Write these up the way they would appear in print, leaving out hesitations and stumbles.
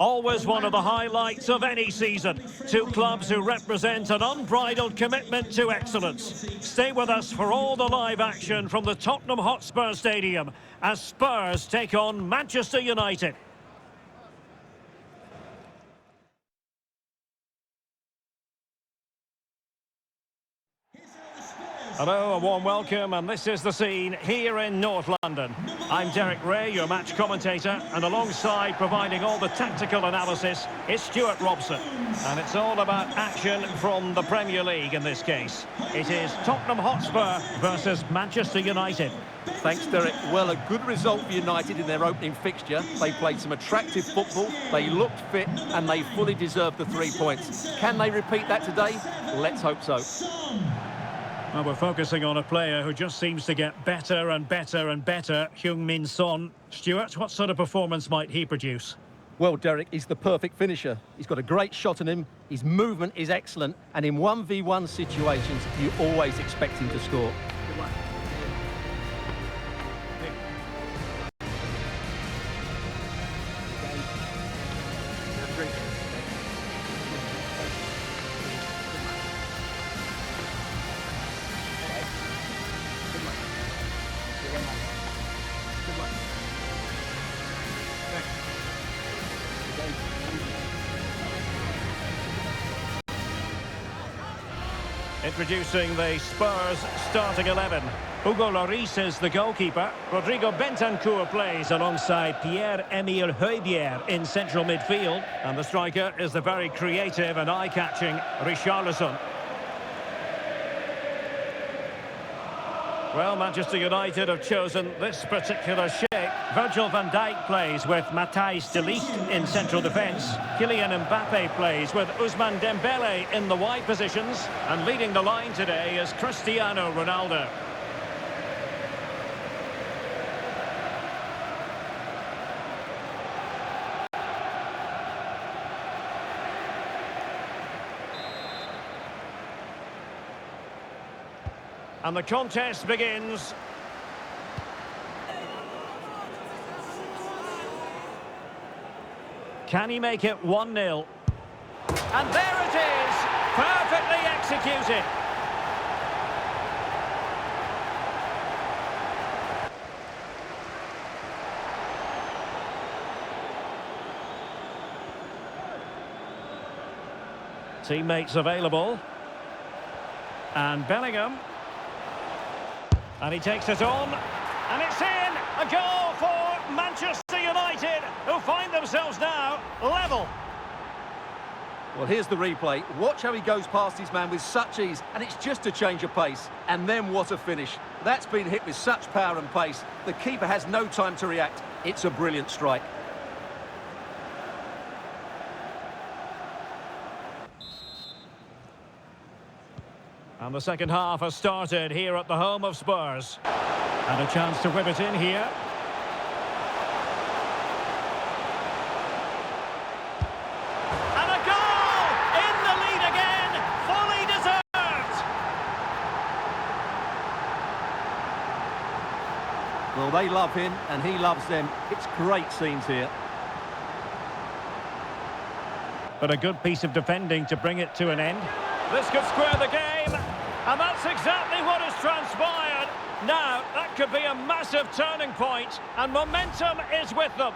Always one of the highlights of any season. Two clubs who represent an unbridled commitment to excellence. Stay with us for all the live action from the Tottenham Hotspur Stadium as Spurs take on Manchester United. Hello, a warm welcome, and this is the scene here in North London. I'm Derek Ray, your match commentator, and alongside providing all the tactical analysis is Stuart Robson. And it's all about action from the Premier League in this case. It is Tottenham Hotspur versus Manchester United. Thanks, Derek. Well, a good result for United in their opening fixture. They played some attractive football, they looked fit, and they fully deserved the 3 points. Can they repeat that today? Let's hope so. Well, we're focusing on a player who just seems to get better and better and better, Heung-min Son. Stuart, what sort of performance might he produce? Well, Derek, he's the perfect finisher. He's got a great shot on him, his movement is excellent, and in 1v1 situations, you always expect him to score. Introducing the Spurs starting 11. Hugo Lloris is the goalkeeper. Rodrigo Bentancur plays alongside Pierre-Emile Højbjerg in central midfield. And the striker is the very creative and eye-catching Richarlison. Well, Manchester United have chosen this particular shape. Virgil van Dijk plays with Matthijs de Ligt in central defence. Kylian Mbappe plays with Ousmane Dembele in the wide positions. And leading the line today is Cristiano Ronaldo. And the contest begins. Can he make it 1-0? And there it is! Perfectly executed! Teammates available. And Bellingham. And he takes it on, and it's in! A goal for Manchester United, who find themselves now level. Well, here's the replay. Watch how he goes past his man with such ease, and it's just a change of pace. And then what a finish. That's been hit with such power and pace. The keeper has no time to react. It's a brilliant strike. And the second half has started here at the home of Spurs. And a chance to whip it in here. And a goal! In the lead again! Fully deserved! Well, they love him, and he loves them. It's great scenes here. But a good piece of defending to bring it to an end. This could square the game. And that's exactly what has transpired. Now, that could be a massive turning point, and momentum is with them.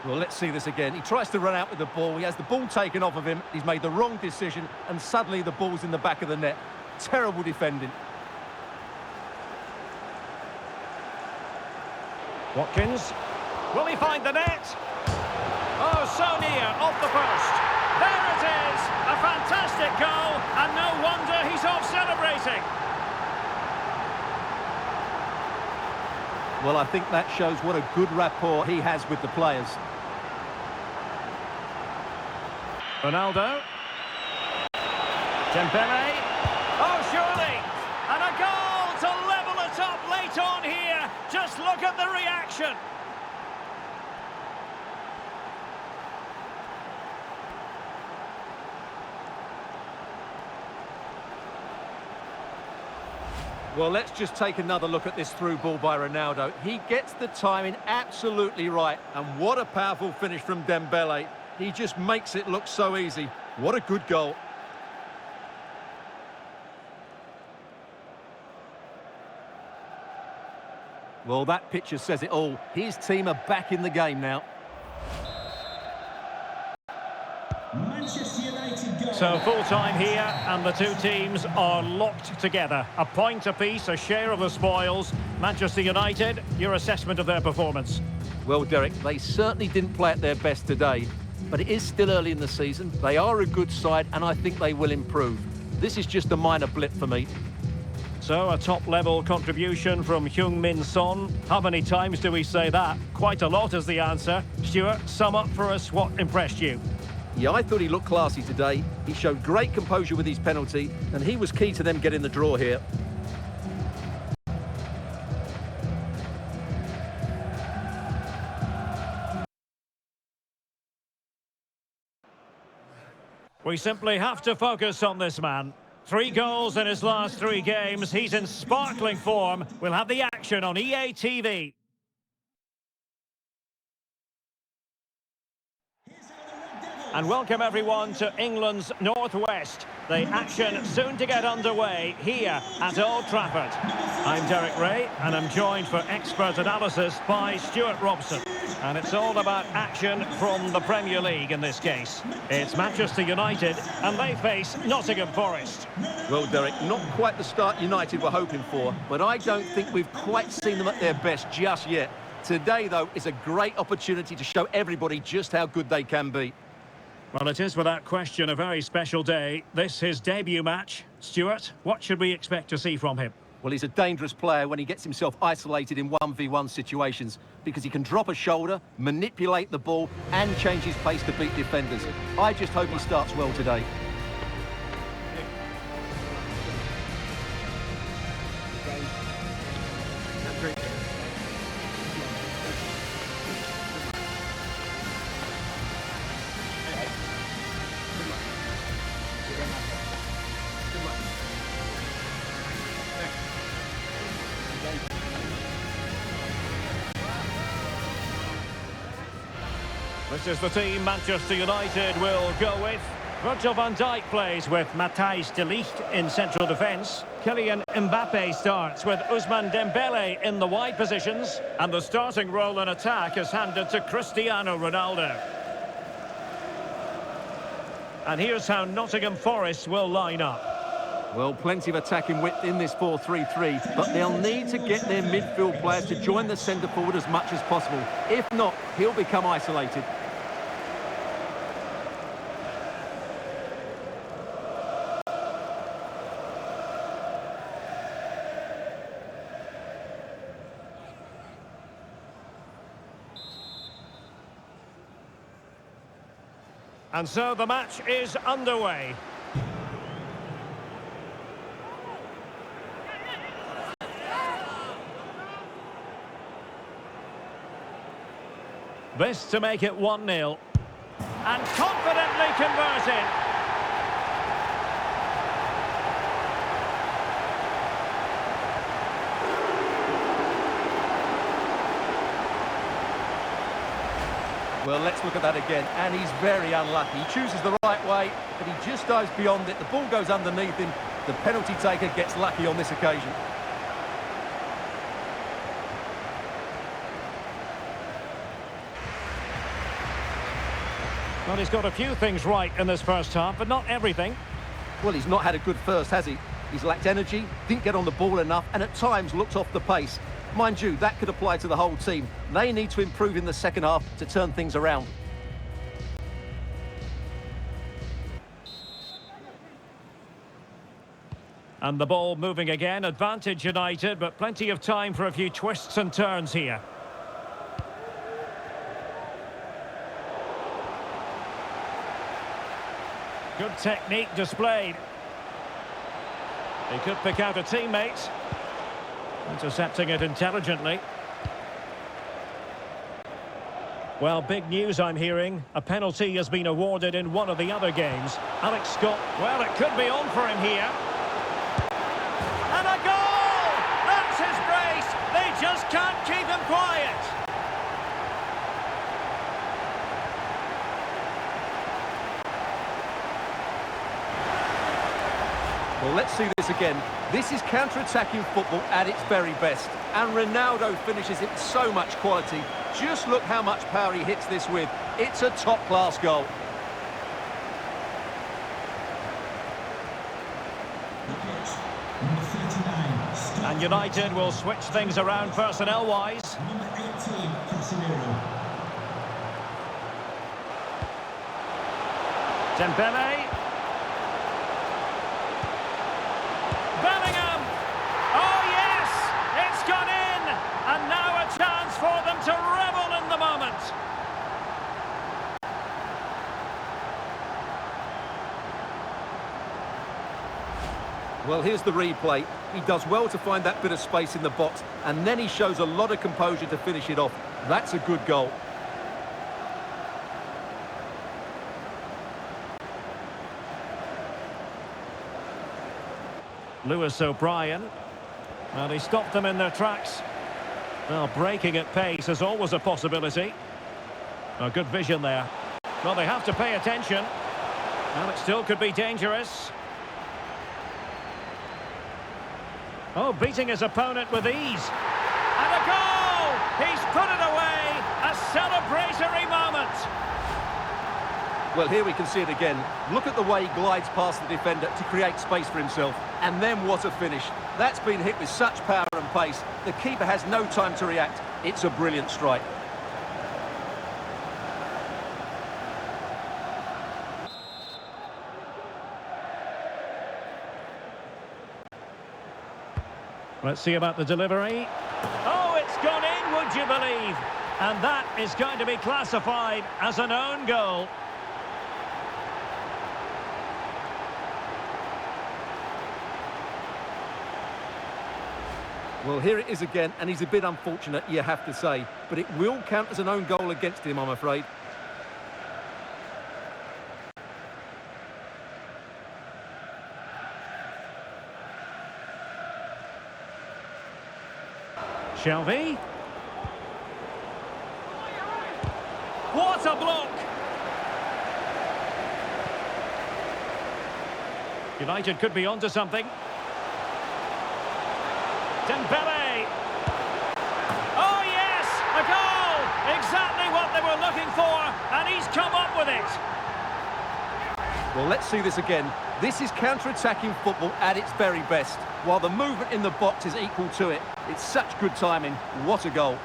Well, let's see this again. He tries to run out with the ball. He has the ball taken off of him. He's made the wrong decision, and suddenly the ball's in the back of the net. Terrible defending. Watkins. Will he find the net? Oh, so near, off the post. There it is! A fantastic goal, and no wonder he's off celebrating. Well, I think that shows what a good rapport he has with the players. Ronaldo. Dembele. Oh, surely! And a goal to level it up late on here. Just look at the reaction. Well, let's just take another look at this through ball by Ronaldo. He gets the timing absolutely right. And what a powerful finish from Dembele. He just makes it look so easy. What a good goal. Well, that picture says it all. His team are back in the game now. Manchester United goal. So full-time here, and the two teams are locked together. A point apiece, a share of the spoils. Manchester United, your assessment of their performance? Well, Derek, they certainly didn't play at their best today, but it is still early in the season. They are a good side, and I think they will improve. This is just a minor blip for me. So a top-level contribution from Heung-min Son. How many times do we say that? Quite a lot is the answer. Stuart, sum up for us what impressed you. Yeah, I thought he looked classy today. He showed great composure with his penalty, and he was key to them getting the draw here. We simply have to focus on this man. 3 goals in his last 3 games. He's in sparkling form. We'll have the action on EA TV. And welcome everyone to England's Northwest. The action soon to get underway here at Old Trafford. I'm Derek Ray, and I'm joined for expert analysis by Stuart Robson. And it's all about action from the Premier League in this case. It's Manchester United, and they face Nottingham Forest. Well, Derek, not quite the start United were hoping for, but I don't think we've quite seen them at their best just yet. Today, though, is a great opportunity to show everybody just how good they can be. Well, it is without question a very special day. This his debut match. Stuart, what should we expect to see from him? Well, he's a dangerous player when he gets himself isolated in 1v1 situations because he can drop a shoulder, manipulate the ball and change his pace to beat defenders. I just hope he starts well today. This is the team Manchester United will go with. Virgil van Dijk plays with Matthijs de Ligt in central defence. Kylian Mbappe starts with Ousmane Dembele in the wide positions. And the starting role in attack is handed to Cristiano Ronaldo. And here's how Nottingham Forest will line up. Well, plenty of attacking width in this 4-3-3, but they'll need to get their midfield players to join the centre forward as much as possible. If not, he'll become isolated. And so the match is underway. This to make it 1-0. And confidently converted. Well, let's look at that again, and he's very unlucky. He chooses the right way, but he just dives beyond it. The ball goes underneath him. The penalty taker gets lucky on this occasion. Well, he's got a few things right in this first half, but not everything. Well, he's not had a good first, has he? He's lacked energy, didn't get on the ball enough, and at times looked off the pace. Mind you, that could apply to the whole team. They need to improve in the second half to turn things around. And the ball moving again, advantage United, but plenty of time for a few twists and turns here. Good technique displayed. He could pick out a teammate. Intercepting it intelligently. Well, big news I'm hearing. A penalty has been awarded in one of the other games. Alex Scott, well, it could be on for him here. And a goal! Well, let's see this again. This is counter-attacking football at its very best. And Ronaldo finishes it with so much quality. Just look how much power he hits this with. It's a top-class goal. Number 39. And United will switch things around personnel-wise. Number 18, Casemiro. Dembele. Bellingham. Oh, yes! It's gone in! And now a chance for them to revel in the moment. Well, here's the replay. He does well to find that bit of space in the box, and then he shows a lot of composure to finish it off. That's a good goal. Lewis O'Brien. Well, he stopped them in their tracks. Well, breaking at pace is always a possibility. Oh, good vision there. Well, they have to pay attention. Well, it still could be dangerous. Oh, beating his opponent with ease. And a goal! He's put it away! A celebratory moment! Well, here we can see it again. Look at the way he glides past the defender to create space for himself. And then what a finish. That's been hit with such power and pace. The keeper has no time to react. It's a brilliant strike. Let's see about the delivery. Oh, it's gone in, would you believe? And that is going to be classified as an own goal. Well, here it is again, and he's a bit unfortunate, you have to say. But it will count as an own goal against him, I'm afraid. Shelby. What a block! United could be onto something. Dembele. Oh, yes! A goal! Exactly what they were looking for, and he's come up with it. Well, let's see this again. This is counter-attacking football at its very best. While the movement in the box is equal to it. It's such good timing. What a goal.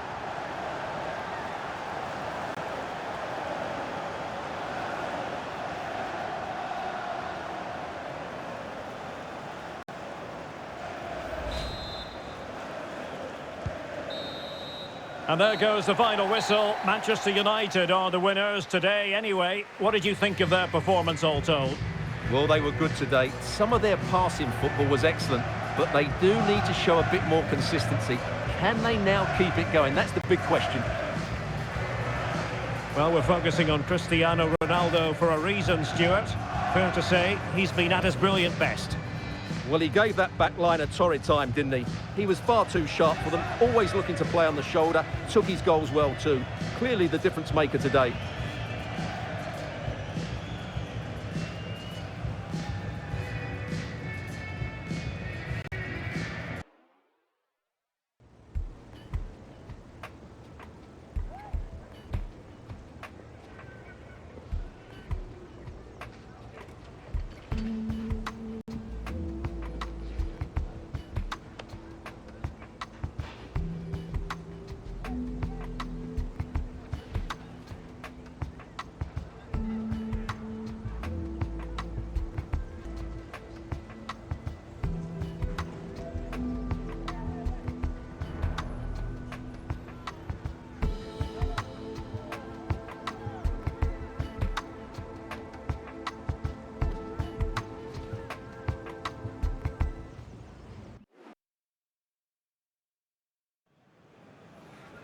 And there goes the final whistle. Manchester United are the winners today anyway. What did you think of their performance all told? Well, they were good today. Some of their passing football was excellent, but they do need to show a bit more consistency. Can they now keep it going? That's the big question. Well, we're focusing on Cristiano Ronaldo for a reason, Stuart. Fair to say, he's been at his brilliant best. Well, he gave that back line a torrid time, didn't he? He was far too sharp for them, always looking to play on the shoulder, took his goals well too. Clearly the difference maker today.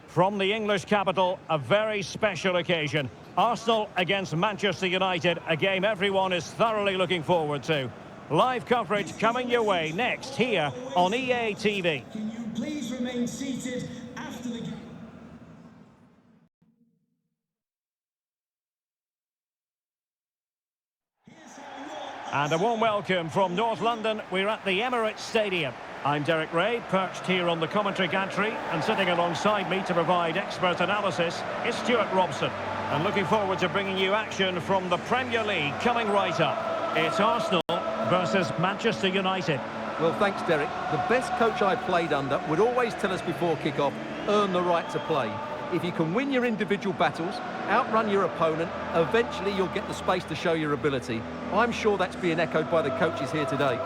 From the English capital, a very special occasion. Arsenal against Manchester United, a game everyone is thoroughly looking forward to. Live coverage coming your way next here on EA TV. Can you please remain seated after the game? Here's how your And a warm welcome from North London. We're at the Emirates Stadium. I'm Derek Ray, perched here on the commentary gantry, and sitting alongside me to provide expert analysis is Stuart Robson. And looking forward to bringing you action from the Premier League coming right up. It's Arsenal versus Manchester United. Well, thanks, Derek. The best coach I played under would always tell us before kick-off, earn the right to play. If you can win your individual battles, outrun your opponent, eventually you'll get the space to show your ability. I'm sure that's being echoed by the coaches here today.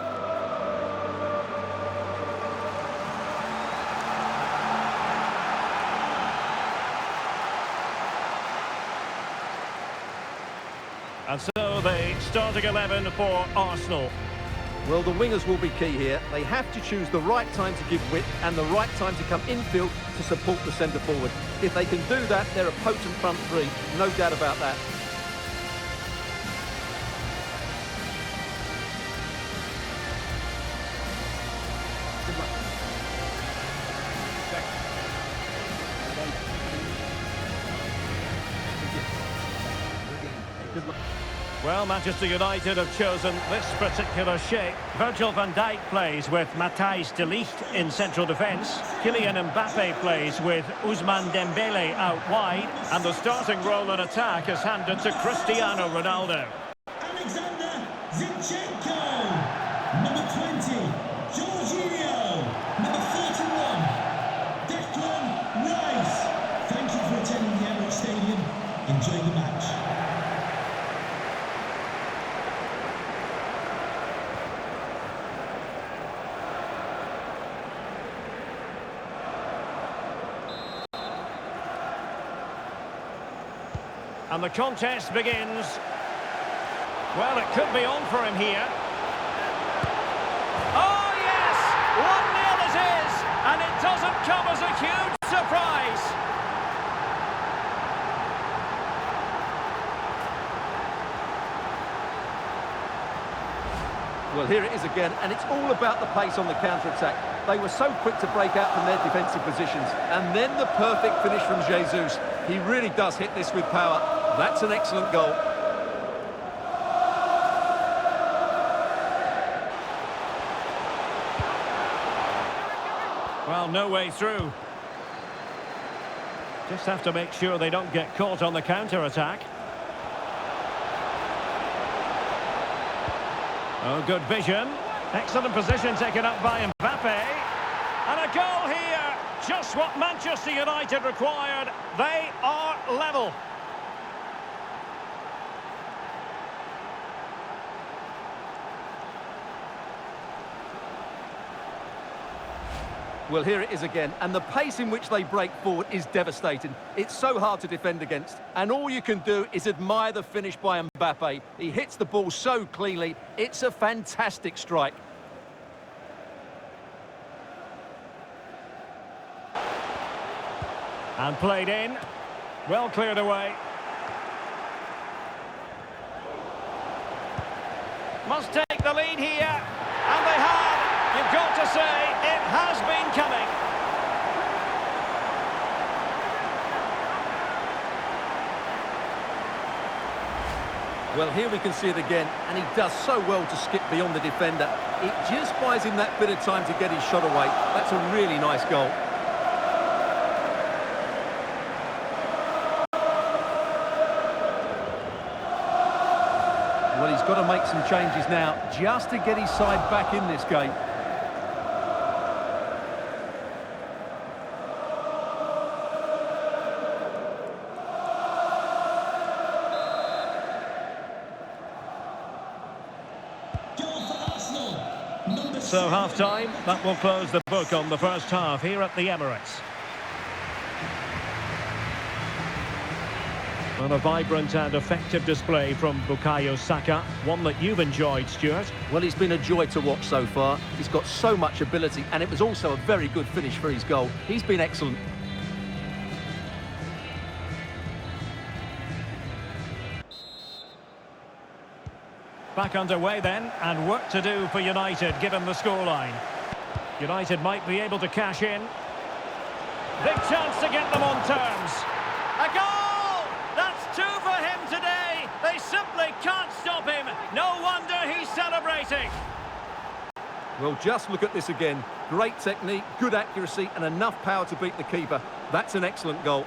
And so the starting 11 for Arsenal. Well, the wingers will be key here. They have to choose the right time to give width and the right time to come infield to support the centre forward. If they can do that, they're a potent front three, no doubt about that. Well, Manchester United have chosen this particular shape. Virgil van Dijk plays with Matthijs de Ligt in central defence. Kylian Mbappe plays with Ousmane Dembele out wide. And the starting role in attack is handed to Cristiano Ronaldo. Alexander Zinchenko. Number 20, Jorginho. Number 41, Declan Rice. Thank you for attending the Emirates Stadium. Enjoy the match. And the contest begins. Well, it could be on for him here. Oh, yes! 1-0 it is! And it doesn't come as a huge surprise. Well, here it is again, and it's all about the pace on the counter-attack. They were so quick to break out from their defensive positions. And then the perfect finish from Jesus. He really does hit this with power. That's an excellent goal. Well, no way through. Just have to make sure they don't get caught on the counter-attack. Oh, good vision. Excellent position taken up by Mbappe. And a goal here. Just what Manchester United required. They are level. Well, here it is again, and the pace in which they break forward is devastating. It's so hard to defend against, and all you can do is admire the finish by Mbappe. He hits the ball so cleanly. It's a fantastic strike. And played in. Well cleared away. Must take the lead here. And they have. You've got to say, it has been coming. Well, here we can see it again, and he does so well to skip beyond the defender. It just buys him that bit of time to get his shot away. That's a really nice goal. Well, he's got to make some changes now, just to get his side back in this game. So half-time, that will close the book on the first half here at the Emirates. Well, a vibrant and effective display from Bukayo Saka, one that you've enjoyed, Stuart. Well, he's been a joy to watch so far. He's got so much ability, and it was also a very good finish for his goal. He's been excellent. Back underway then, and work to do for United, given the scoreline. United might be able to cash in. Big chance to get them on terms. A goal! That's two for him today. They simply can't stop him. No wonder he's fantastic! Well, just look at this again. Great technique, good accuracy, and enough power to beat the keeper. That's an excellent goal.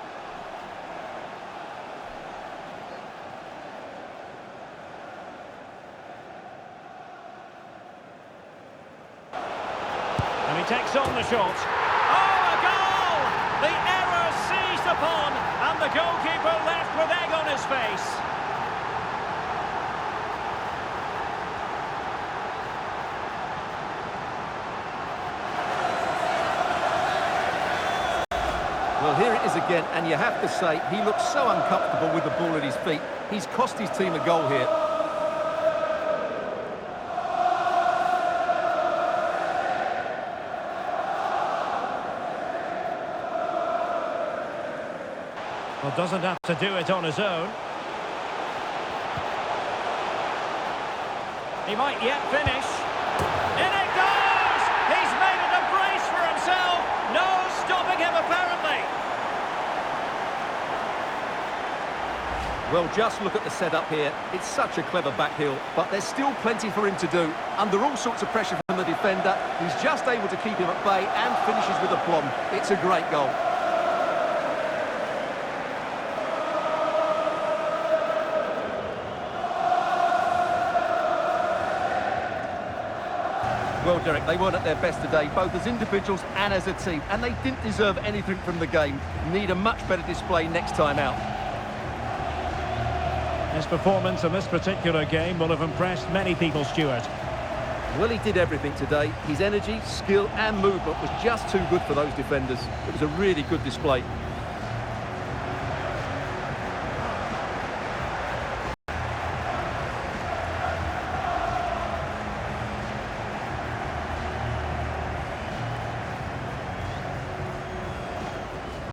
And he takes on the shot. Oh, a goal! The error seized upon, and the goalkeeper left with egg on his face. Well, here it is again, and you have to say, he looks so uncomfortable with the ball at his feet. He's cost his team a goal here. Well, doesn't have to do it on his own. He might yet finish. In it goes! He's made it a brace for himself. No stopping him, apparently. Well, just look at the setup here. It's such a clever back heel, but there's still plenty for him to do. Under all sorts of pressure from the defender, he's just able to keep him at bay and finishes with aplomb. It's a great goal. Well, Derek, they weren't at their best today, both as individuals and as a team, and they didn't deserve anything from the game. Need a much better display next time out. His performance in this particular game will have impressed many people, Stuart. Well, he did everything today. His energy, skill and movement was just too good for those defenders. It was a really good display.